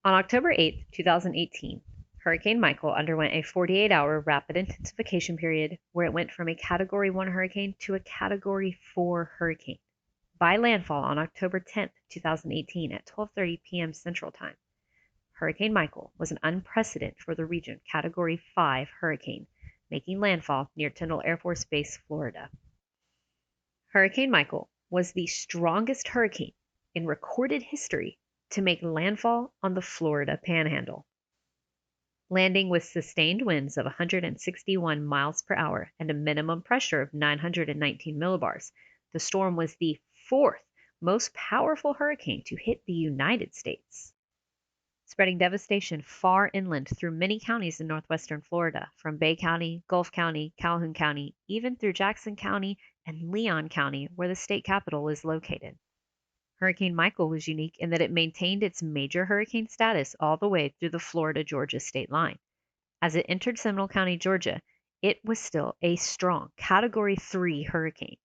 On October 8, 2018, Hurricane Michael underwent a 48-hour rapid intensification period where it went from a Category 1 hurricane to a Category 4 hurricane. By landfall on October 10, 2018 at 12:30 p.m. Central Time, Hurricane Michael was an unprecedented for the region Category 5 hurricane, making landfall near Tyndall Air Force Base, Florida. Hurricane Michael was the strongest hurricane in recorded history to make landfall on the Florida Panhandle. Landing with sustained winds of 161 miles per hour and a minimum pressure of 919 millibars, the storm was the fourth most powerful hurricane to hit the United States, spreading devastation far inland through many counties in northwestern Florida, from Bay County, Gulf County, Calhoun County, even through Jackson County and Leon County, where the state capital is located. Hurricane Michael was unique in that it maintained its major hurricane status all the way through the Florida-Georgia state line. As it entered Seminole County, Georgia, it was still a strong Category 3 hurricane.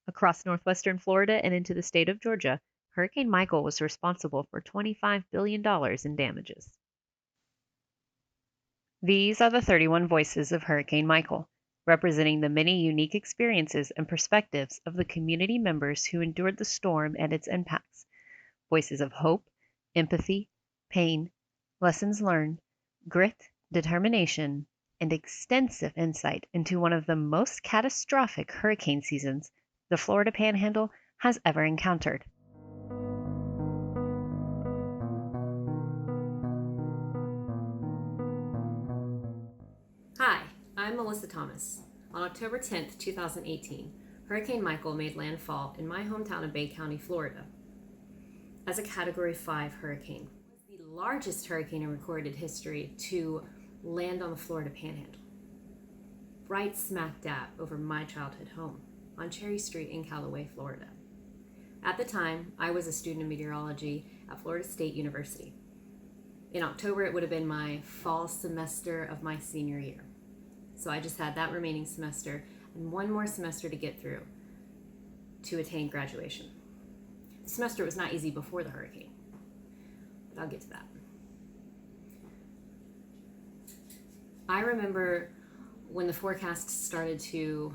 Across northwestern Florida and into the state of Georgia, Hurricane Michael was responsible for $25 billion in damages. These are the 31 voices of Hurricane Michael, representing the many unique experiences and perspectives of the community members who endured the storm and its impacts. Voices of hope, empathy, pain, lessons learned, grit, determination, and extensive insight into one of the most catastrophic hurricane seasons the Florida Panhandle has ever encountered. Hi, I'm Melissa Thomas. On October 10th, 2018, Hurricane Michael made landfall in my hometown of Bay County, Florida, as a Category 5 hurricane. It was the largest hurricane in recorded history to land on the Florida Panhandle, right smack dab over my childhood home on Cherry Street in Callaway, Florida. At the time, I was a student of meteorology at Florida State University. In October, it would have been my fall semester of my senior year. So I just had that remaining semester and one more semester to get through to attain graduation. The semester was not easy before the hurricane, but I'll get to that. I remember when the forecast started to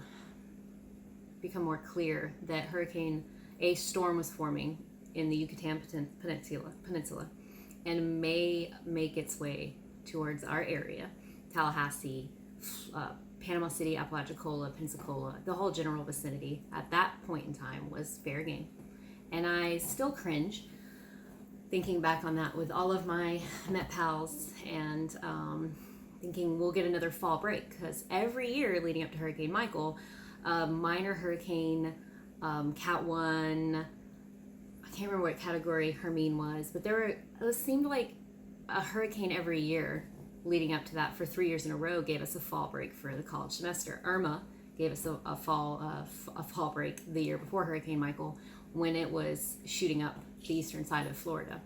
become more clear that a storm was forming in the Yucatan Peninsula and may make its way towards our area, Tallahassee, Panama City, Apalachicola, Pensacola, the whole general vicinity at that point in time was fair game. And I still cringe thinking back on that with all of my Met pals and thinking we'll get another fall break, because every year leading up to Hurricane Michael, minor hurricane, Cat 1, I can't remember what category Hermine was, but it seemed like a hurricane every year leading up to that for 3 years in a row gave us a fall break for the college semester. Irma gave us a fall break the year before Hurricane Michael when it was shooting up the eastern side of Florida.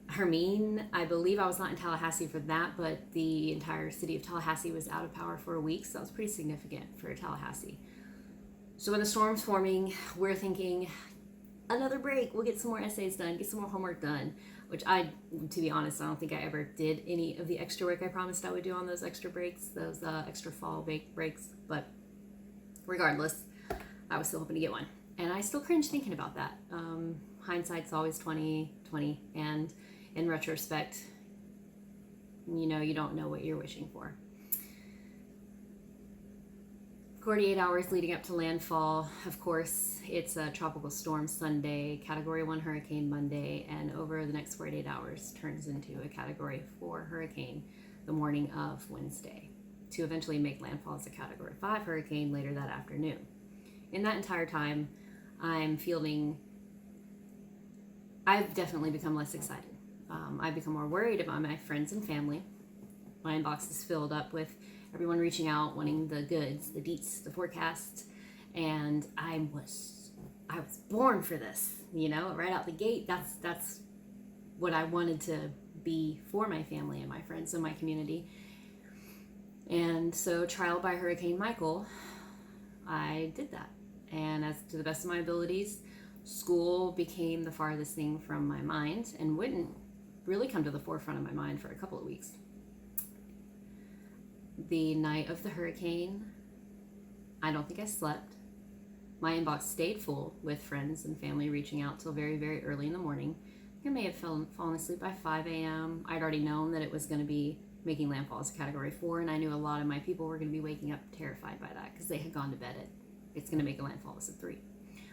Hermine, I believe I was not in Tallahassee for that, but the entire city of Tallahassee was out of power for a week, so that was pretty significant for Tallahassee. So when the storm's forming, we're thinking, another break, we'll get some more essays done, get some more homework done, which to be honest, I don't think I ever did any of the extra work I promised I would do on those extra breaks, those extra fall breaks, but regardless, I was still hoping to get one. And I still cringe thinking about that. Hindsight's always 20/20, and in retrospect, you don't know what you're wishing for. 48 hours leading up to landfall, of course, it's a tropical storm Sunday, Category 1 hurricane Monday, and over the next 48 hours turns into a Category 4 hurricane the morning of Wednesday, to eventually make landfall as a Category 5 hurricane later that afternoon. In that entire time, I've definitely become less excited. I've become more worried about my friends and family. My inbox is filled up with everyone reaching out, wanting the goods, the deets, the forecasts, and I was born for this. Right out the gate. That's what I wanted to be for my family and my friends and my community. And so, trial by Hurricane Michael, I did that, and as to the best of my abilities, School became the farthest thing from my mind and wouldn't really come to the forefront of my mind for a couple of weeks. The night of the hurricane, I don't think I slept. My inbox stayed full with friends and family reaching out till very, very early in the morning. I may have fallen asleep by 5 a.m. I'd already known that it was going to be making landfall as a Category 4, and I knew a lot of my people were going to be waking up terrified by that because they had gone to bed at it's going to make a landfall as a 3,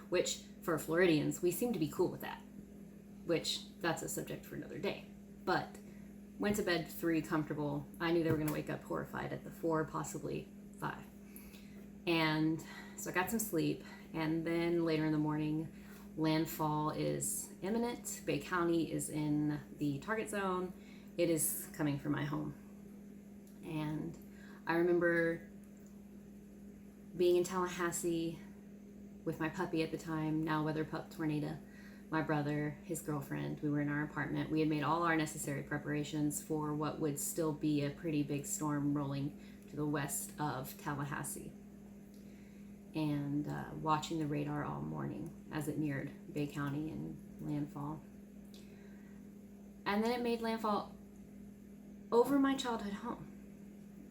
which for Floridians, we seem to be cool with that, which that's a subject for another day. But went to bed 3 comfortable. I knew they were going to wake up horrified at the 4, possibly 5. And so I got some sleep, and then later in the morning, landfall is imminent. Bay County is in the target zone. It is coming for my home. And I remember being in Tallahassee with my puppy at the time, now weather pup Tornado, my brother, his girlfriend. We were in our apartment. We had made all our necessary preparations for what would still be a pretty big storm rolling to the west of Tallahassee. And watching the radar all morning as it neared Bay County and landfall. And then it made landfall over my childhood home.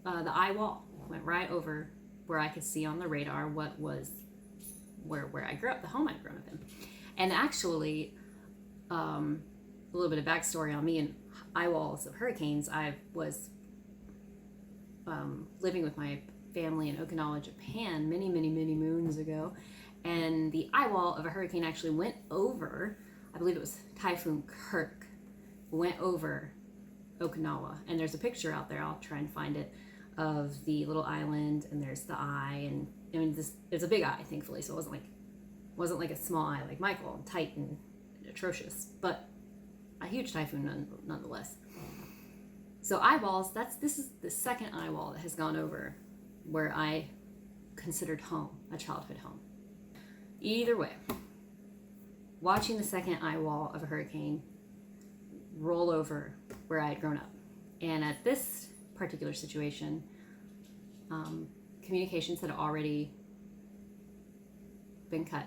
The eye wall went right over where I could see on the radar what was where I grew up, the home I'd grown up in. And actually, a little bit of backstory on me and eye walls of hurricanes. I was living with my family in Okinawa, Japan, many, many, many moons ago, and the eye wall of a hurricane actually went over, I believe it was Typhoon Kirk, went over Okinawa. And there's a picture out there, I'll try and find it, of the little island, and there's the eye, and I mean, it's a big eye, thankfully, so it wasn't like a small eye like Michael, tight and atrocious, but a huge typhoon nonetheless. So eyeballs, this is the second eye wall that has gone over where I considered home, a childhood home. Either way, watching the second eye wall of a hurricane roll over where I had grown up. And at this particular situation, communications had already been cut.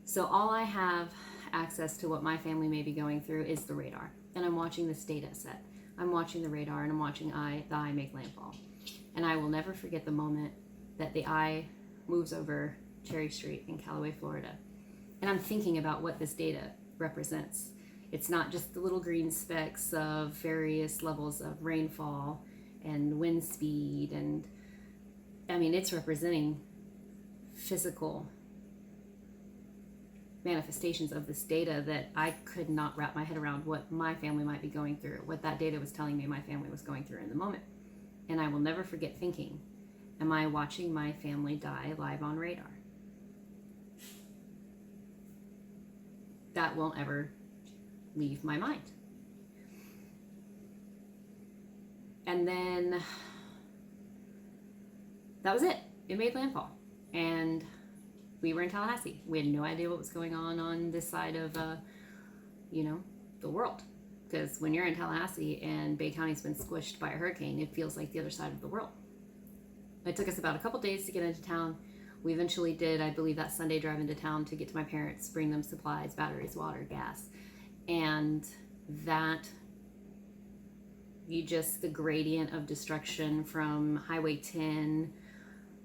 So all I have access to what my family may be going through is the radar. And I'm watching this data set. I'm watching the radar, and I'm watching the eye make landfall. And I will never forget the moment that the eye moves over Cherry Street in Callaway, Florida. And I'm thinking about what this data represents. It's not just the little green specks of various levels of rainfall and wind speed, and I mean, it's representing physical manifestations of this data that I could not wrap my head around what my family might be going through, what that data was telling me my family was going through in the moment. And I will never forget thinking, am I watching my family die live on radar? That won't ever leave my mind. And then that was it. It made landfall. And we were in Tallahassee. We had no idea what was going on this side of, the world. Because when you're in Tallahassee and Bay County's been squished by a hurricane, it feels like the other side of the world. It took us about a couple days to get into town. We eventually did, I believe, that Sunday drive into town to get to my parents, bring them supplies, batteries, water, gas. And that, the gradient of destruction from Highway 10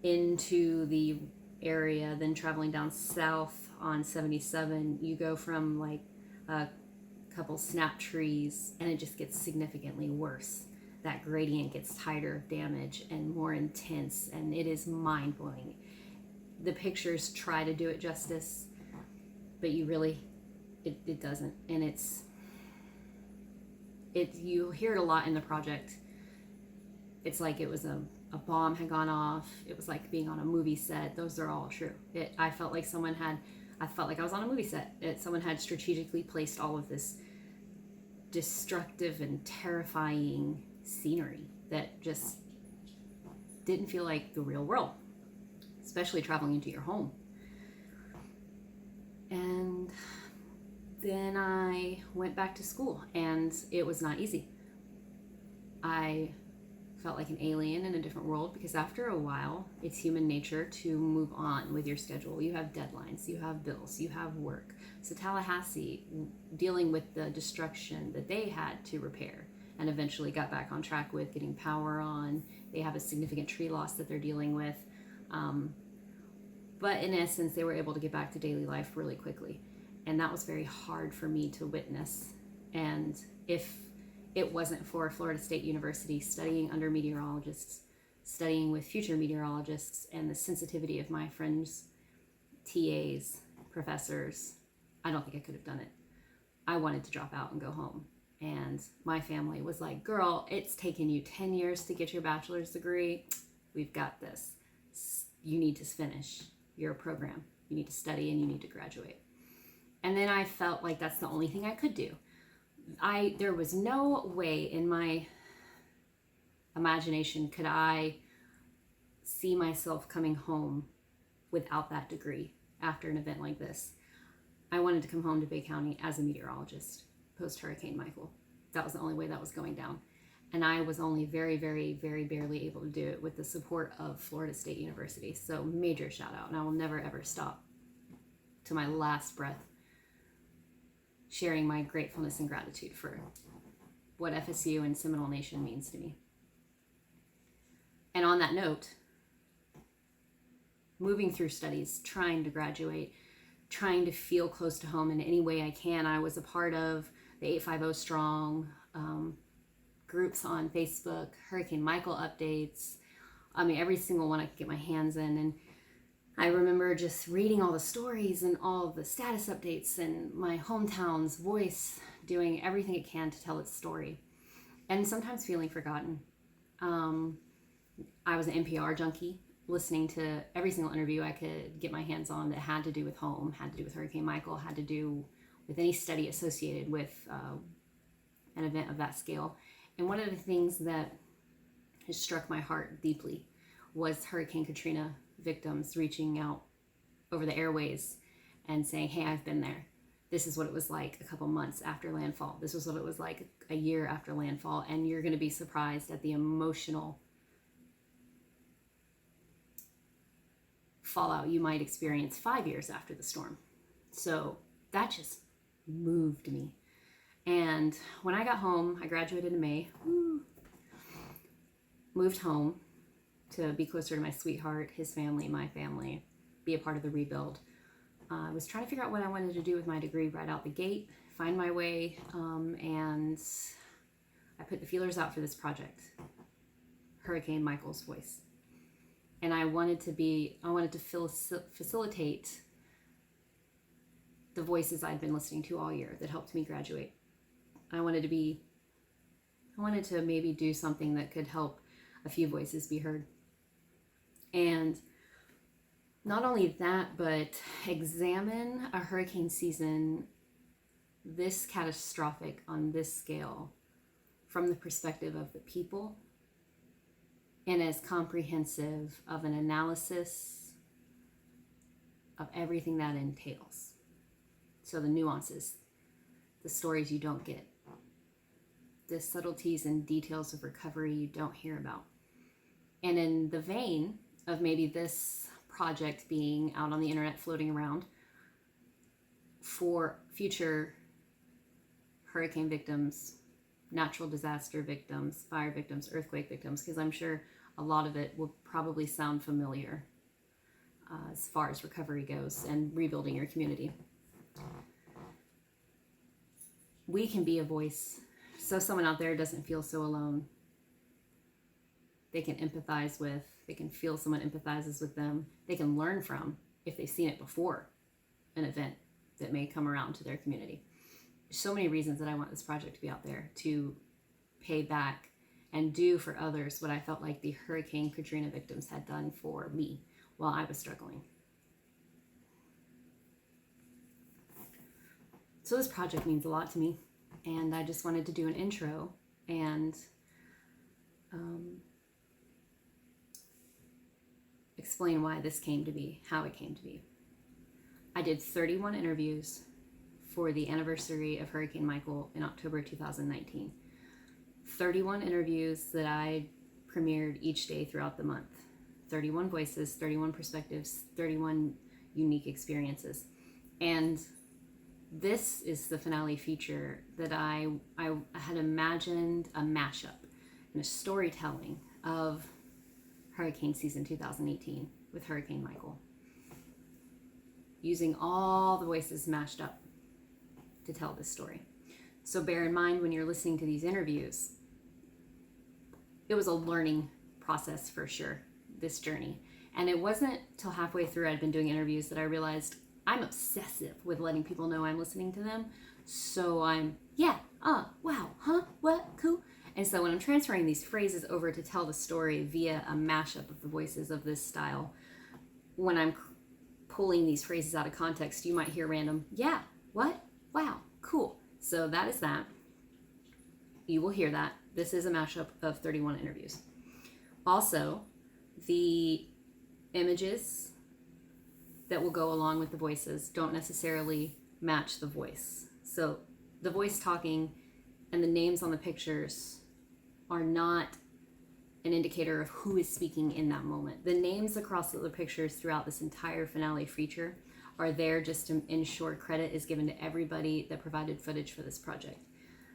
into the area, then traveling down south on 77, you go from like a couple snap trees and it just gets significantly worse. That gradient gets tighter of damage and more intense, and it is mind-blowing. The pictures try to do it justice, but it doesn't. And you hear it a lot in the project. It's like it was a bomb had gone off. It was like being on a movie set. Those are all true. I felt like I was on a movie set. Someone had strategically placed all of this destructive and terrifying scenery that just didn't feel like the real world, especially traveling into your home. And then I went back to school, and it was not easy. I felt like an alien in a different world, because after a while, it's human nature to move on with your schedule. You have deadlines, you have bills, you have work. So Tallahassee, dealing with the destruction that they had to repair and eventually got back on track with getting power on. They have a significant tree loss that they're dealing with. But in essence, they were able to get back to daily life really quickly. And that was very hard for me to witness. And if it wasn't for Florida State University, studying under meteorologists, studying with future meteorologists, and the sensitivity of my friends, TAs, professors, I don't think I could have done it. I wanted to drop out and go home. And my family was like, girl, it's taken you 10 years to get your bachelor's degree. We've got this. You need to finish your program. You need to study and you need to graduate. And then I felt like that's the only thing I could do. There was no way in my imagination could I see myself coming home without that degree after an event like this. I wanted to come home to Bay County as a meteorologist post Hurricane Michael. That was the only way that was going down. And I was only very, very, very barely able to do it with the support of Florida State University. So major shout out. And I will never ever stop to my last breath sharing my gratefulness and gratitude for what FSU and Seminole Nation means to me. And on that note, moving through studies, trying to graduate, trying to feel close to home in any way I can. I was a part of the 850 Strong groups on Facebook, Hurricane Michael updates. I mean, every single one I could get my hands in. And I remember just reading all the stories and all the status updates, and my hometown's voice doing everything it can to tell its story, and sometimes feeling forgotten. I was an NPR junkie, listening to every single interview I could get my hands on that had to do with home, had to do with Hurricane Michael, had to do with any study associated with an event of that scale. And one of the things that has struck my heart deeply was Hurricane Katrina victims reaching out over the airways and saying, hey, I've been there. This is what it was like a couple months after landfall. This was what it was like a year after landfall. And you're going to be surprised at the emotional fallout you might experience 5 years after the storm. So that just moved me. And when I got home, I graduated in May, moved home to be closer to my sweetheart, his family, my family, be a part of the rebuild. I was trying to figure out what I wanted to do with my degree right out the gate, find my way, and I put the feelers out for this project, Hurricane Michael's Voice. And I wanted to facilitate the voices I'd been listening to all year that helped me graduate. I wanted to maybe do something that could help a few voices be heard. And not only that, but examine a hurricane season this catastrophic on this scale from the perspective of the people, and as comprehensive of an analysis of everything that entails. So the nuances, the stories you don't get, the subtleties and details of recovery you don't hear about. And in the vein of maybe this project being out on the internet floating around for future hurricane victims, natural disaster victims, fire victims, earthquake victims, because I'm sure a lot of it will probably sound familiar as far as recovery goes and rebuilding your community. We can be a voice so someone out there doesn't feel so alone. They can empathize with, they can feel someone empathizes with them. They can learn from if they've seen it before an event that may come around to their community. So many reasons that I want this project to be out there, to pay back and do for others what I felt like the Hurricane Katrina victims had done for me while I was struggling. So this project means a lot to me, and I just wanted to do an intro and explain why this came to be, how it came to be. I did 31 interviews for the anniversary of Hurricane Michael in October 2019. 31 interviews that I premiered each day throughout the month. 31 voices, 31 perspectives, 31 unique experiences. And this is the finale feature that I had imagined a mashup and a storytelling of hurricane season 2018 with Hurricane Michael, using all the voices mashed up to tell this story. So bear in mind when you're listening to these interviews, it was a learning process for sure, this journey. And it wasn't till halfway through I'd been doing interviews that I realized I'm obsessive with letting people know I'm listening to them. So I'm, wow, huh, what, cool. And so when I'm transferring these phrases over to tell the story via a mashup of the voices of this style, when I'm pulling these phrases out of context, you might hear random, yeah, what, wow, cool. So that is that. You will hear that. This is a mashup of 31 interviews. Also, the images that will go along with the voices don't necessarily match the voice. So the voice talking and the names on the pictures are not an indicator of who is speaking in that moment. The names across the pictures throughout this entire finale feature are there just to ensure credit is given to everybody that provided footage for this project.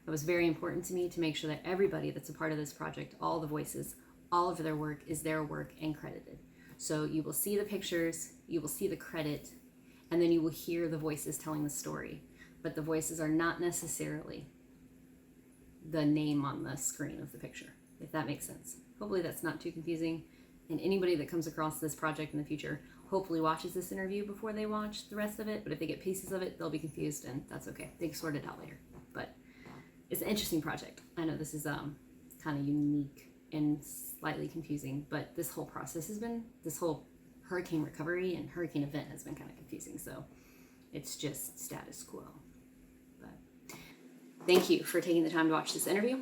It was very important to me to make sure that everybody that's a part of this project, all the voices, all of their work is their work and credited. So you will see the pictures, you will see the credit, and then you will hear the voices telling the story. But the voices are not necessarily the name on the screen of the picture, if that makes sense. Hopefully that's not too confusing. And anybody that comes across this project in the future hopefully watches this interview before they watch the rest of it. But if they get pieces of it, they'll be confused, and that's okay. They can sort it out later. But it's an interesting project. I know this is kind of unique and slightly confusing, but this whole process has been, this whole hurricane recovery and hurricane event has been kind of confusing. So it's just status quo. But thank you for taking the time to watch this interview.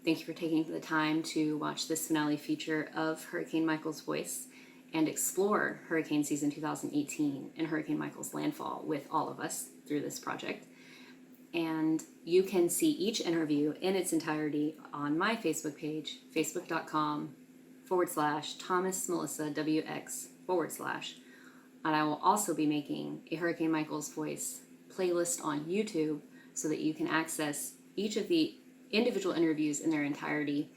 Thank you for taking the time to watch this finale feature of Hurricane Michael's voice and explore hurricane season 2018 and Hurricane Michael's landfall with all of us through this project. And you can see each interview in its entirety on my Facebook page, facebook.com/ThomasMelissaWX/. And I will also be making a Hurricane Michael's Voice playlist on YouTube so that you can access each of the individual interviews in their entirety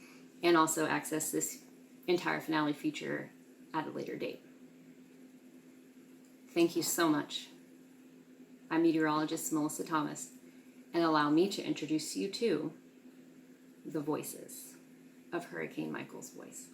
and also access this entire finale feature at a later date. Thank you so much. I'm meteorologist Melissa Thomas, and allow me to introduce you to the voices of Hurricane Michael's voice.